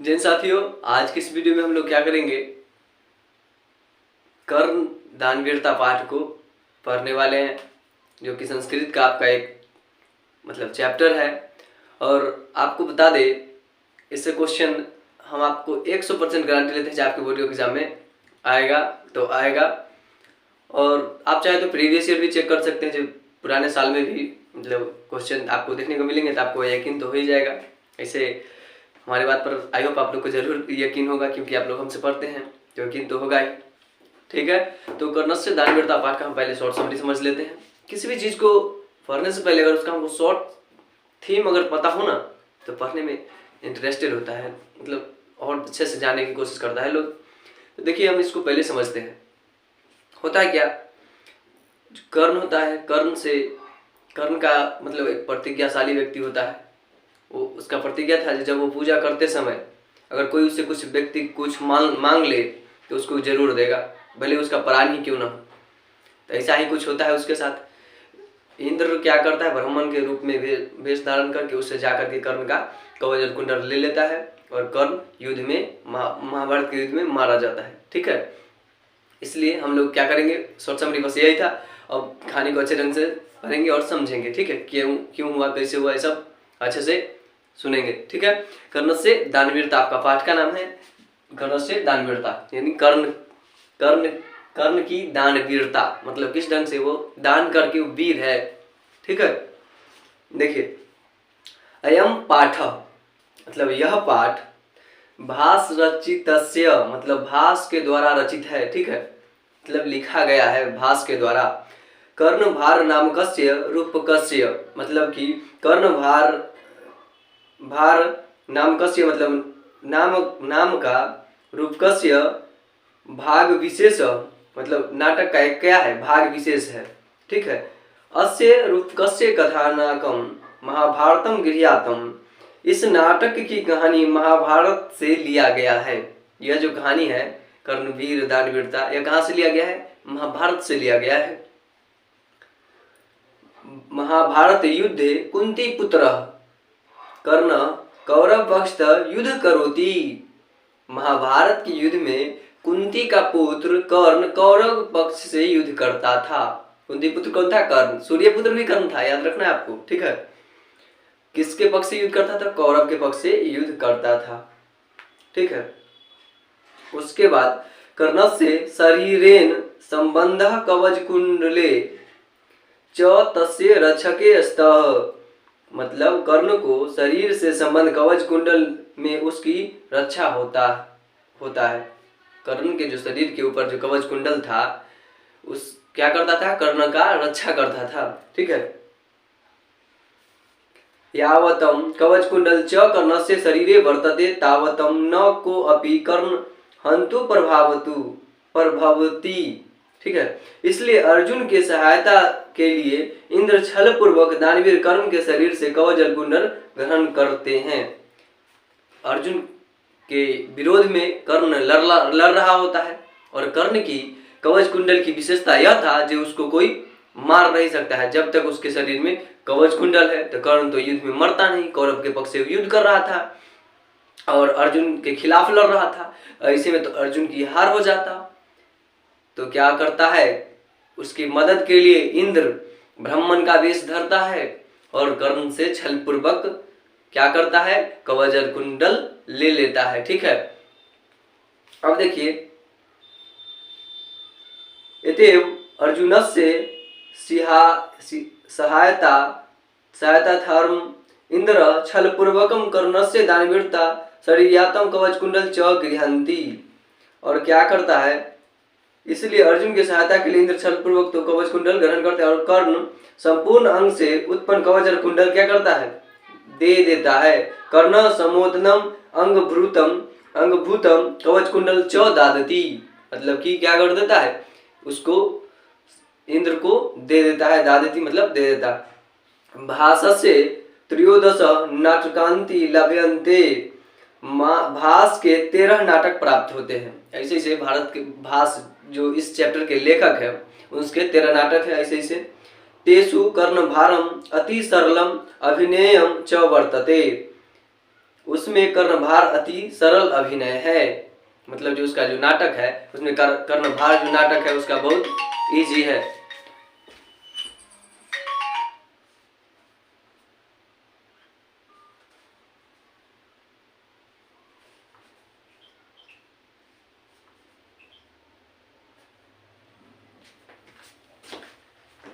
जिन साथियों, आज की इस वीडियो में हम लोग क्या करेंगे, कर्ण दानवीरता पाठ को पढ़ने वाले हैं, जो कि संस्कृत का आपका एक चैप्टर है। और आपको बता दे, इससे क्वेश्चन हम आपको 100% गारंटी लेते हैं, चाहे आपके बोर्ड एग्जाम में आएगा तो आएगा। और आप चाहे तो प्रीवियस ईयर भी चेक कर सकते हैं, जो पुराने साल में भी क्वेश्चन आपको देखने को मिलेंगे, तो आपको यकीन तो हो ही जाएगा। ऐसे हमारी बात पर आई होप आप लोग को जरूर यकीन होगा, क्योंकि आप लोग हमसे पढ़ते हैं तो यकीन तो होगा ही। ठीक है, तो कर्णस्य दानवीरता पाठ का हम पहले शॉर्ट समरी समझ लेते हैं। किसी भी चीज़ को पढ़ने से पहले अगर उसका हमको शॉर्ट थीम अगर पता हो ना, तो पढ़ने में इंटरेस्टेड होता है, और अच्छे से जानने की कोशिश करता है लोग। तो देखिए, हम इसको पहले समझते हैं। होता है क्या, कर्ण होता है, कर्ण का एक प्रतिज्ञाशाली व्यक्ति होता है। वो उसका प्रतिज्ञा था, जब वो पूजा करते समय अगर कोई उससे कुछ व्यक्ति कुछ मांग ले तो उसको जरूर देगा, भले उसका प्राण ही क्यों ना हो। तो ऐसा ही कुछ होता है उसके साथ। इंद्र क्या करता है, ब्राह्मण के रूप में वेश धारण करके उससे जाकर के कर्ण का कवच और कुंडल ले लेता है, और कर्ण युद्ध में महाभारत के युद्ध में मारा जाता है। ठीक है, इसलिए हम लोग क्या करेंगे, शॉर्ट समरी बस यही था। अब कहानी को अच्छे ढंग से पढ़ेंगे और समझेंगे। ठीक है, क्यों हुआ, कैसे हुआ, ये सब अच्छे से सुनेंगे। ठीक है, कर्णस्य दानवीरता आपका पाठ का नाम है। कर्णस्य दानवीरता यानी कर्ण की दानवीरता, किस ढंग से वो दान करके वो वीर है। ठीक है, देखिए, अयम पाठ यह पाठ भास रचितस्य भास के द्वारा रचित है। ठीक है, लिखा गया है भास के द्वारा। कर्ण भार नामकस्य रूपकस्य, कि कर्ण भार नामकस्य नाम का, रूपकस्य भाग विशेष, नाटक का एक क्या है, भाग विशेष है। ठीक है, अस्य रूपकस्य कथानकम महाभारतम गृह्यातम, इस नाटक की कहानी महाभारत से लिया गया है। यह जो कहानी है कर्णवीर दानवीरता, यह कहाँ से लिया गया है, महाभारत से लिया गया है। महाभारत युद्धे कुंती पुत्र कर्ण कौरव पक्ष युद्ध करोति, महाभारत के युद्ध में कुंती का पुत्र कर्ण कौरव पक्ष से युद्ध करता था। कुंती पुत्र कौन था, कर्ण। सूर्य पुत्र भी कर्ण था, याद रखना है आपको। ठीक है, किसके पक्ष से युद्ध करता था, कौरव के पक्ष से युद्ध करता था। ठीक है, उसके बाद कर्णस्य शरीरेन संबंध कवच कुंडले च तस्य रक्षके स्तः, कर्ण को शरीर से संबंध कवच कुंडल में उसकी रक्षा होता है। कर्ण के जो शरीर के ऊपर जो कवच कुंडल था, उस क्या करता था, कर्ण का रक्षा करता था। ठीक है, यावतम कवच कुंडल च कर्णस्य शरीरे वर्तते तावतम न को अपि कर्ण हंतु प्रभवती। ठीक है, इसलिए अर्जुन के सहायता के लिए इंद्र छल पूर्वक दानवीर कर्ण के शरीर से कवच और कुंडल ग्रहण करते हैं। अर्जुन के विरोध में कर्ण लड़ रहा होता है, और कर्ण की कवच कुंडल की विशेषता यह था जो उसको कोई मार नहीं सकता है। जब तक उसके शरीर में कवच कुंडल है, तो कर्ण तो युद्ध में मरता नहीं, कौरव के पक्ष से युद्ध कर रहा था और अर्जुन के खिलाफ लड़ रहा था। ऐसे में तो अर्जुन की हार हो जाता। तो क्या करता है, उसकी मदद के लिए इंद्र ब्राह्मण का वेश धरता है और कर्ण से छल पूर्वक क्या करता है, कवच और कुंडल ले लेता है। ठीक है, अब देखिए, इति अर्जुनस्य सहायतार्थम इंद्र छल पूर्वकम कर्णस्य दानवीरता शरीरातम कवच कुंडल च गृह्णन्ति। और क्या करता है, इसलिए अर्जुन की सहायता के लिए इंद्र छल पूर्वक तो कवच कुंडल ग्रहण करता है, और कर्ण संपूर्ण अंग से उत्पन्न कवच और कुंडल क्या करता है, दे देता है। कर्ण समोदनम अंगभूतम कवच कुंडल च दादती, कि क्या कर देता है, उसको इंद्र को दे देता है। दादती दे देता। भासस्य त्रयोदश नाटकांति लभ्यन्ते, भास के 13 नाटक प्राप्त होते हैं। ऐसे ऐसे भारत के भास जो इस चैप्टर के लेखक है, उसके 13 नाटक है। ऐसे ऐसे तेषु कर्ण भारम अति सरलम अभिनेयम च वर्तते, उसमें कर्णभार अति सरल अभिनय है। मतलब जो उसका जो नाटक है उसमें कर्णभार जो नाटक है उसका बहुत इजी है।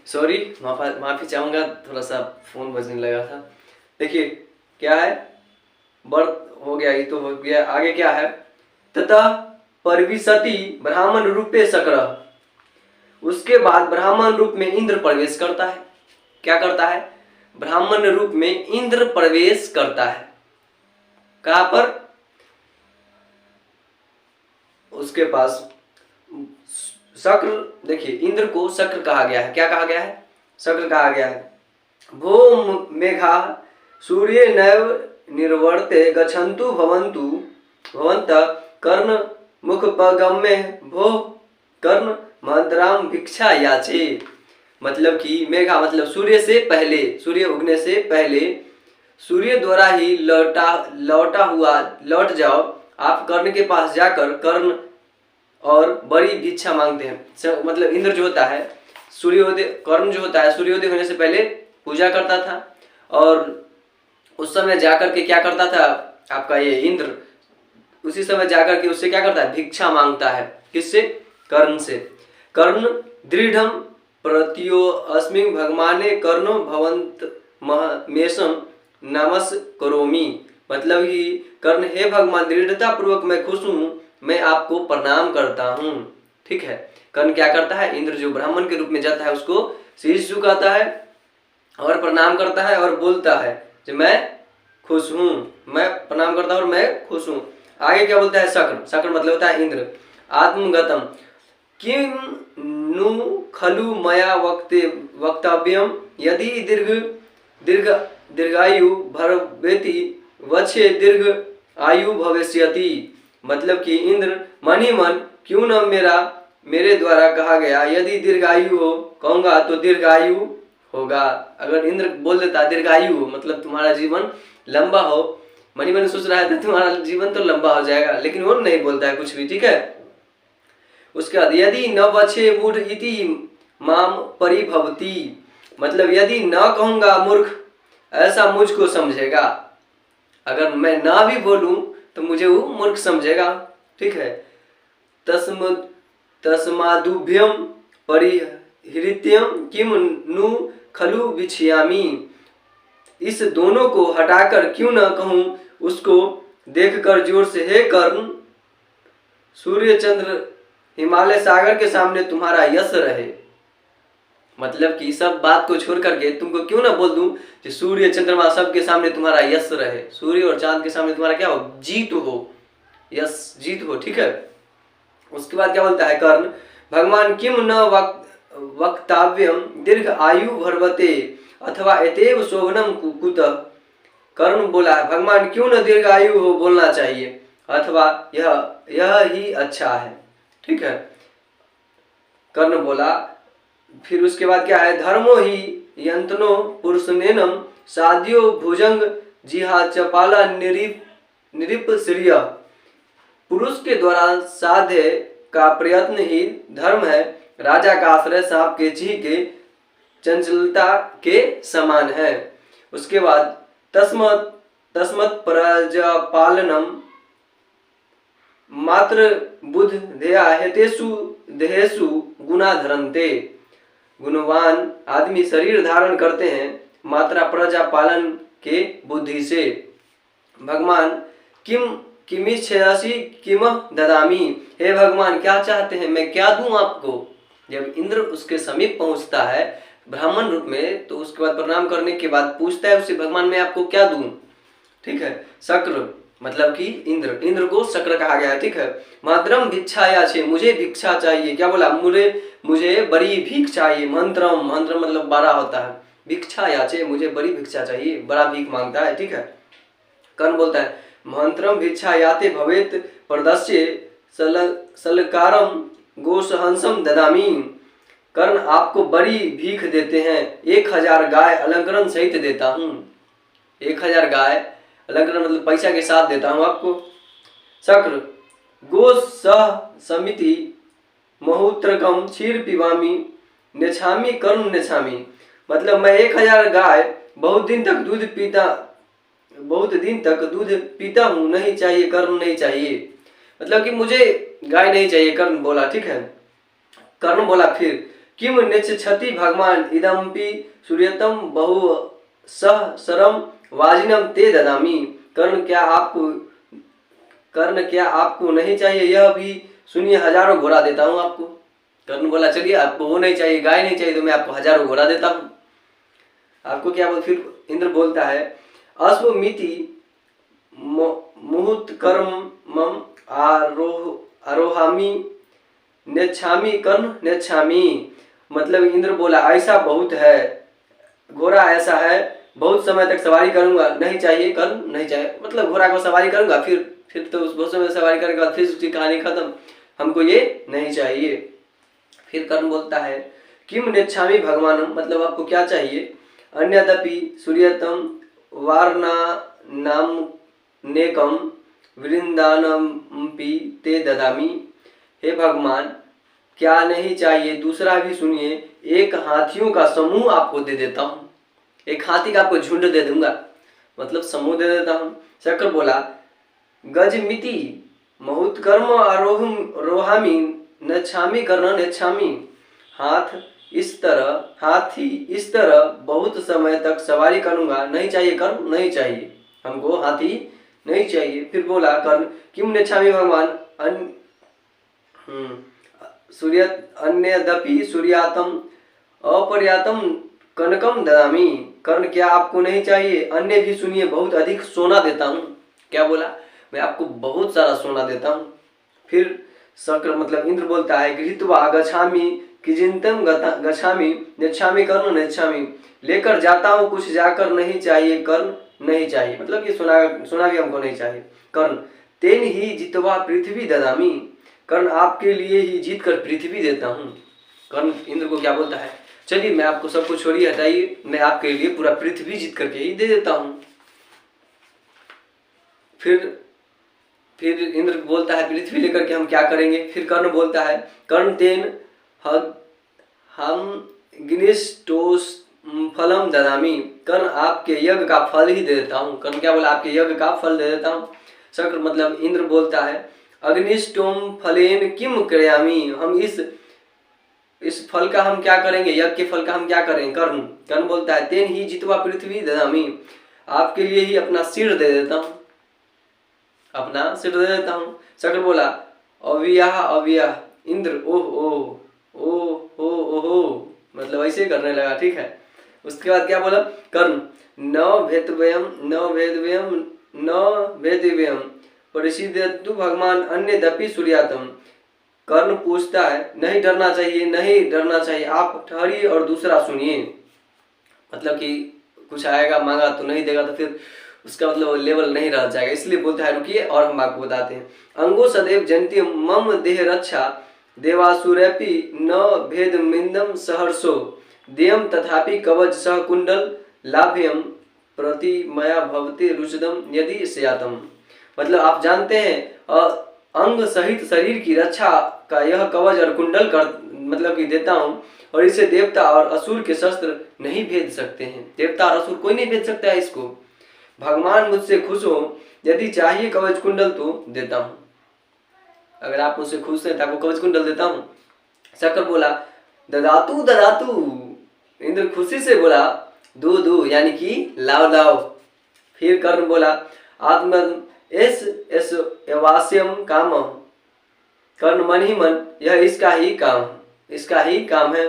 सॉरी, माफी चाहूंगा, थोड़ा सा फोन बजने लगा था। देखिए क्या है, बर्थ हो गया, ये तो हो गया। आगे क्या है, तथा परविशति ब्राह्मण रूपे शक्र। उसके बाद ब्राह्मण रूप में इंद्र प्रवेश करता है। क्या करता है, ब्राह्मण रूप में इंद्र प्रवेश करता है। कहां पर, उसके पास शक्र। देखिए इंद्र को शक्र कहा गया है। क्या कहा गया है, शक्र कहा गया है। भो मेघा सूर्य नैव निर्वर्ते गच्छन्तु भवन्त कर्ण मुखपगम्य भो कर्ण मद्राम भिक्षा याचे। मतलब कि मेघा मतलब सूर्य से पहले, सूर्य उगने से पहले सूर्य द्वारा ही लौट जाओ। आप कर्ण के पास जाकर कर्ण और बड़ी भिक्षा मांगते हैं। मतलब इंद्र जो होता है, सूर्योदय, कर्ण जो होता है सूर्योदय होने से पहले पूजा करता था, और उस समय जाकर के क्या करता था आपका ये इंद्र, उसी समय जाकर के उससे क्या करता है, भिक्षा मांगता है। किससे, कर्ण से। कर्ण दृढ़ प्रत्यो अस्मिन् भगवाने कर्णो भवंत मेषम नमस्करोमि। मतलब कि कर्ण, हे भगवान दृढ़ता पूर्वक मैं खुश हूँ, मैं आपको प्रणाम करता हूँ। ठीक है, कर्ण क्या करता है, इंद्र जो ब्राह्मण के रूप में जाता है उसको शीश झुकाता है और प्रणाम करता है और बोलता है कि मैं खुश हूँ, मैं प्रणाम करता हूँ और मैं खुश हूँ। आगे क्या बोलता है, शक्र। शक्र मतलब होता है इंद्र। आत्मगतम किम नु खलु मया वक्तव्यम यदि दीर्घायु भवेति वक्षे दीर्घ आयु भविष्यति। मतलब कि इंद्र मन ही मन क्यों न मेरे द्वारा कहा गया, यदि दीर्घायु हो कहूंगा तो दीर्घायु होगा। अगर इंद्र बोल देता दीर्घायु हो मतलब तुम्हारा जीवन लंबा हो, मनी मन सोच रहा है तो तुम्हारा जीवन तो लंबा हो जाएगा, लेकिन वो नहीं बोलता है कुछ भी। ठीक है, उसके बाद यदि न वक्षे मूढ़ इति माम परिभवती। मतलब यदि न कहूंगा मूर्ख, ऐसा मुझको समझेगा। अगर मैं ना भी बोलूं तो मुझे वो मूर्ख समझेगा। ठीक है, तस्मादुभ्यम परिहृत्यम किम नु खलु विछयामी। इस दोनों को हटाकर क्यों न कहूं उसको देखकर जोर से, हे कर्ण, सूर्य चंद्र हिमालय सागर के सामने तुम्हारा यश रहे। मतलब कि सब बात को छोड़ करके तुमको क्यों ना बोल दूं कि सूर्य चंद्रमा सबके सामने तुम्हारा यश रहे, सूर्य और चांद के सामने तुम्हारा क्या हो, जीत हो, यश जीत हो। ठीक है, उसके बाद क्या बोलता है कर्ण, भगवान किम न वक्तव्यम दीर्घ आयु भर्वते अथवा एतेव शोभनम कुतः। कर्ण बोला है भगवान क्यों न दीर्घ आयु हो बोलना चाहिए, अथवा यह ही अच्छा है। ठीक है, कर्ण बोला। फिर उसके बाद क्या है, धर्मो ही यंत्नो पुरुषनेनम साध्यो भुजंग जिहा चपाला निरिप श्रिय। पुरुष के द्वारा साध्य का प्रयत्न ही धर्म है, राजा का आश्रय सांप के चीह के चंचलता के समान है। उसके बाद तस्मत् प्रजापालनम मात्र बुद्ध ध्येया हेतेषु देहेषु गुणा धरन्ते। गुणवान आदमी शरीर धारण करते हैं मात्रा प्रजा पालन के बुद्धि से। भगवान किमिच्छसि किम ददामी। हे भगवान क्या चाहते हैं, मैं क्या दूं आपको। जब इंद्र उसके समीप पहुंचता है ब्राह्मण रूप में, तो उसके बाद प्रणाम करने के बाद पूछता है उससे, भगवान मैं आपको क्या दूं। ठीक है, शक्र मतलब कि इंद्र को शक्र कहा गया है। ठीक है, मातरम भिक्षाया छे, मुझे भिक्षा चाहिए। क्या बोला, मुझे बड़ी भीख चाहिए। मंत्र मतलब बड़ा होता है, भिक्षाया छे मुझे बड़ी भिक्षा चाहिए, बड़ा भीख मांगता है। ठीक है, कर्ण बोलता है मंत्रम भिक्षायाते भवेत प्रदस्य सलकारम गोसहंसम ददामी। कर्ण आपको बड़ी भीख देते हैं, 1000 गाय अलंकरण सहित देता हूँ। 1000 गाय अलंकरण मतलब पैसा के साथ देता हूँ आपको। शक्र गो सह समिति महुत्रकम क्षीर पिबामी नेछामी कर्ण नेछामी, मतलब मैं 1000 गाय बहुत दिन तक दूध पीता हूँ, नहीं चाहिए कर्ण नहीं चाहिए, मतलब कि मुझे गाय नहीं चाहिए, कर्ण बोला। ठीक है, कर्ण बोला फिर किम नेच्छति भगवान इदम्पि सूर्यतम बहु सह सरम वाजिनम ते ददामी, कर्ण क्या आपको नहीं चाहिए, यह भी सुनिए 1000 घोड़ा देता हूँ आपको। कर्ण बोला चलिए आपको वो नहीं चाहिए, गाय नहीं चाहिए, तो मैं आपको 1000 घोड़ा देता हूँ। आपको क्या बोल, फिर इंद्र बोलता है अश्वमिति मुहूर्त कर्मम आरोहामी नेच्छामी कर्ण नेच्छामी, मतलब इंद्र बोला ऐसा बहुत है, घोड़ा ऐसा है बहुत समय तक सवारी करूंगा, नहीं चाहिए कर्ण नहीं चाहिए, मतलब घोड़ा को सवारी करूंगा फिर तो उस बहुत समय सवारी करने के बाद फिर उसकी कहानी खत्म, हमको ये नहीं चाहिए। फिर कर्ण बोलता है किम नेच्छामी भगवानम, मतलब आपको क्या चाहिए, अन्यदपि सूर्यतम वारणा नाम नेकम वृंदानमपि ते ददामी, हे भगवान क्या नहीं चाहिए, दूसरा भी सुनिए, एक हाथियों का समूह आपको दे देता हूँ, एक हाथी का आपको झुंड दे दूंगा, मतलब समूह दे देता हूँ। शक्र बोला गजमिति महुत्कर्म रोहामी नच्छामी कर्ण नेच्छामी, हाथी इस तरह बहुत समय तक सवारी करूंगा, नहीं चाहिए कर्ण नहीं चाहिए, हमको हाथी नहीं चाहिए। फिर बोला कर्ण किम नेच्छामी भगवान सूर्य अन्यदपि सूर्यातम अपर्यातम कनकम ददामी, कर्ण क्या आपको नहीं चाहिए, अन्य भी सुनिए बहुत अधिक सोना देता हूँ। क्या बोला, मैं आपको बहुत सारा सोना देता हूँ। फिर शक्र मतलब इंद्र बोलता है गृहीत्वा गच्छामि किजिंतम गच्छामि नेच्छामि कर्ण नेच्छामि, लेकर जाता हूँ कुछ जाकर नहीं चाहिए कर्ण नहीं चाहिए, मतलब ये सोना भी हमको नहीं चाहिए। कर्ण तेन ही जितवा पृथ्वी ददामी, कर्ण आपके लिए ही जीत कर पृथ्वी देता हूँ। कर्ण इंद्र को क्या बोलता है, चलिए मैं आपको सब कुछ छोड़िए हटाइए, मैं आपके लिए पूरा पृथ्वी जीत करके ही दे देता हूँ। फिर इंद्र बोलता है पृथ्वी लेकर के हम क्या करेंगे। फिर कर्ण बोलता है कर्ण तेन हम गिनिष्टोस फलम ददामी, कर्ण आपके यज्ञ का फल ही दे देता हूँ। कर्ण क्या बोला, आपके यज्ञ का फल दे देता हूँ। शक्र मतलब इंद्र बोलता है अग्निष्टोम फलेन किम क्रियामी, हम इस फल का हम क्या करेंगे, यज्ञ के फल का हम क्या करेंगे। कर्ण बोलता है तेन ही जितवा पृथ्वी ददामी, आपके लिए ही अपना सिर दे देता हूँ, अपना सिर दे देता हूँ। शक्र बोला अव्याह इंद्र ओह मतलब ऐसे करने लगा। ठीक है, उसके बाद क्या बोला कर्ण न भेदव्यम परिसिद्धतु भगवान अन्य दपि सूर्यातम, कर्ण पूछता है नहीं डरना चाहिए, आप ठहरिए और दूसरा सुनिए, मतलब कि कुछ आएगा मांगा तो नहीं देगा तो फिर उसका मतलब लेवल नहीं रह जाएगा, इसलिए बोलता है रुकिए और हम आपको बताते हैं। अंगो सदैव जयंती मम देह रक्षा देवासुरपि न भेद मिंदम सहर्षो देयम तथापि कवच सह कुंडल लाभ्यम प्रतिमया भवते रुचिदम यदि स्यातम, मतलब आप जानते हैं अंग सहित शरीर की रक्षा का यह कवच और कुंडल कर मतलब कि देता हूँ, और इसे देवता और असुर के शस्त्र नहीं भेद सकते हैं, देवता और असुर कोई नहीं भेद सकता है इसको। भगवान मुझसे खुश हो, यदि चाहिए कवच कुंडल तो देता हूँ, अगर आप मुझसे खुश हैं तो आपको कवच कुंडल देता हूँ। शक्र बोला ददातु, इंद्र खुशी से बोला दो यानी कि लाओ। फिर कर्ण बोला आत्म एस एवास्यम काम, कर्ण मन ही मन यह इसका ही काम है,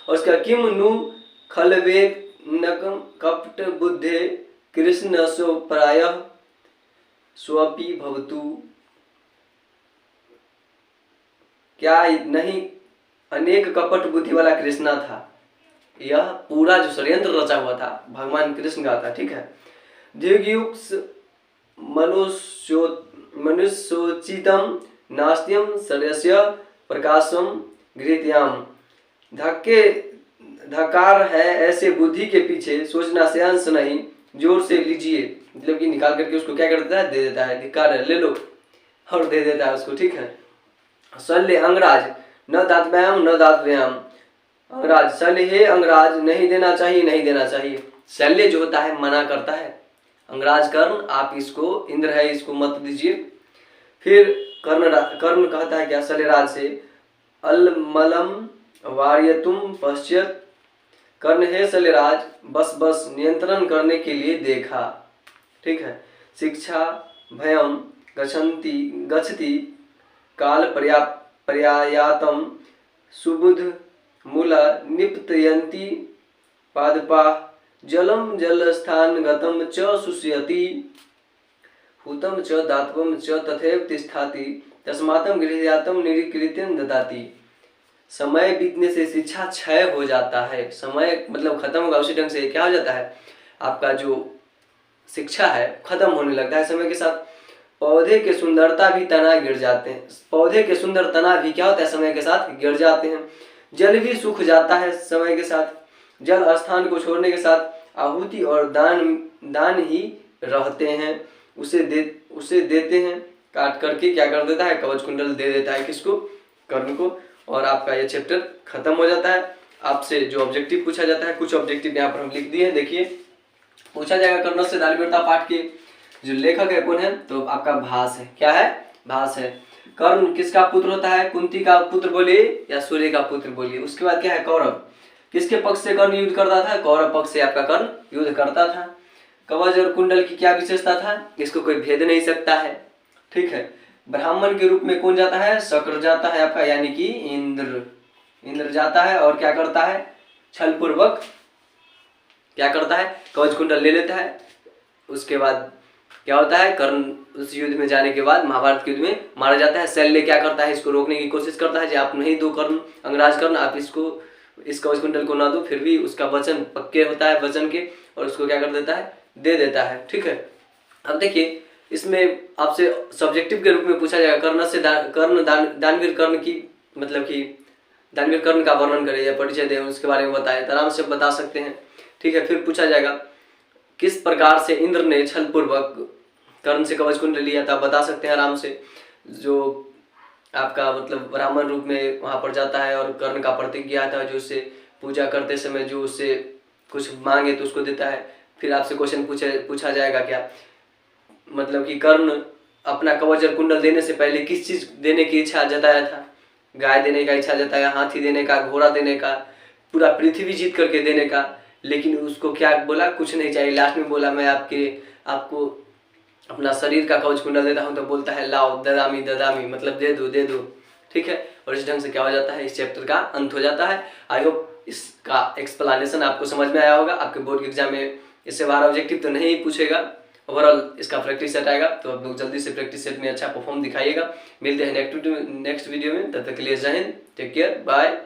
और उसका किम नु खलवे नकम कपट बुद्धे कृष्ण सो प्राय स्वपि भवतु, क्या नहीं अनेक कपट बुद्धि वाला कृष्णा था, यह पूरा जो षड्यंत्र रचा हुआ था भगवान कृष्ण का था। ठीक है, दिग्युक्स मनुष्योचितम नास्त्यम सदस्य प्रकाशम गृहत्याम, धक्कार है ऐसे बुद्धि के पीछे, सोचना से अंश नहीं, जोर से लीजिए, मतलब कि निकाल करके उसको क्या कर देता है, दे देता है, धिक्कार है, ले लो, और दे देता है उसको, ठीक है। शल्य अंगराज न दातव्याम न दातव्याम, अंगराज शल्य हे अंगराज, नहीं देना चाहिए, नहीं देना चाहिए। शल्य जो होता है मना करता है, अंगराज कर्ण आप इसको, इंद्र है इसको मत दीजिए। फिर कर्ण कहता है क्या शल्यराज से, अलमलम वार्यतुम पश्चात, कर्ण हे शल्यराज बस बस नियंत्रण करने के लिए देखा, ठीक है। शिक्षा भयम गच्छति काल पर्यायातम सुबुध मूला निपतयन्ति पादपा, जलम जलस्थान गतम च शुष्यति, हुतम च दातवम च तथैव तिष्ठाति, तस्मातम गृह्यातम निरीकृत्यं ददाति। समय बीतने से शिक्षा क्षय हो जाता है, समय मतलब खत्म होगा, उसी ढंग से क्या हो जाता है, आपका जो शिक्षा है खत्म होने लगता है समय के साथ। पौधे के सुंदरता भी तना गिर जाते हैं, पौधे के सुंदर तना भी क्या होता है, समय के साथ गिर जाते हैं। जल भी सूख जाता है समय के साथ, जल स्थान को छोड़ने के साथ आहुति और दान ही रहते हैं। उसे देते हैं, काट करके क्या कर देता है, कवच कुंडल दे देता है, किसको, कर्ण को। और आपका ये चैप्टर खत्म हो जाता है। आपसे जो ऑब्जेक्टिव पूछा जाता है, कुछ ऑब्जेक्टिव यहाँ पर हम लिख दिए हैं, देखिए। पूछा जाएगा कर्ण से दानवीरता पाठ के जो लेखक है कौन है, तो आपका भास है, क्या है, भास है। कर्ण किसका पुत्र होता है, कुंती का पुत्र बोलिए या सूर्य का पुत्र बोलिए। उसके बाद क्या है, कौरव, किसके पक्ष से कर्ण युद्ध करता था, कौरव पक्ष से आपका कर्ण युद्ध करता था। कवच और कुंडल की क्या विशेषता था, इसको कोई भेद नहीं सकता है, ठीक है। ब्राह्मण के रूप में कौन जाता है, शक्र जाता है आपका, यानी कि इंद्र जाता है और क्या करता है, छल पूर्वक क्या करता है, कवच कुंडल ले लेता है। उसके बाद क्या होता है, कर्ण उस युद्ध में जाने के बाद महाभारत के युद्ध में मारा जाता है। शल्य क्या करता है, इसको रोकने की कोशिश करता है, आप नहीं दो कर्ण, अंगराज कर्ण, आप इसको, इस कवच कुंडल को ना दो। फिर भी उसका वचन पक्के होता है, वचन के, और उसको क्या कर देता है, दे देता है, ठीक है। अब देखिए इसमें आपसे सब्जेक्टिव के रूप में पूछा जाएगा, कर्ण से दानवीर कर्ण की, मतलब कि दानवीर कर्ण का वर्णन करें या परिचय दें, उसके बारे में बताएं, तो आराम से बता सकते हैं, ठीक है। फिर पूछा जाएगा किस प्रकार से इंद्र ने छल पूर्वक कर्ण से कवच कुंडल लिया था, बता सकते हैं आराम से। जो आपका मतलब ब्राह्मण रूप में वहां पर जाता है और कर्ण का प्रतिज्ञा था, जो उससे पूजा करते समय जो उससे कुछ मांगे तो उसको देता है। फिर आपसे क्वेश्चन पूछा जाएगा क्या, मतलब कि कर्ण अपना कवच और कुंडल देने से पहले किस चीज देने की इच्छा जताया था, गाय देने का इच्छा जताया, हाथी देने का, घोड़ा देने का, पूरा पृथ्वी जीत करके देने का। लेकिन उसको क्या बोला, कुछ नहीं चाहिए। लास्ट में बोला मैं आपको अपना शरीर का कवच कुंडल देता हूँ, तो बोलता है लाओ ददामी ददामी, मतलब दे दो, ठीक है। और इस ढंग से क्या हो जाता है, इस चैप्टर का अंत हो जाता है। आई होप इसका एक्सप्लेनेशन आपको समझ में आया होगा। आपके बोर्ड के एग्जाम में इससे बाहर ऑब्जेक्टिव तो नहीं पूछेगा, ओवरऑल इसका प्रैक्टिस सेट आएगा, तो आप लोग जल्दी से प्रैक्टिस सेट में अच्छा परफॉर्म दिखाइएगा। मिलते हैं नेक्स्ट वीडियो में, तब तक के लिए जय हिंद, टेक केयर, बाय।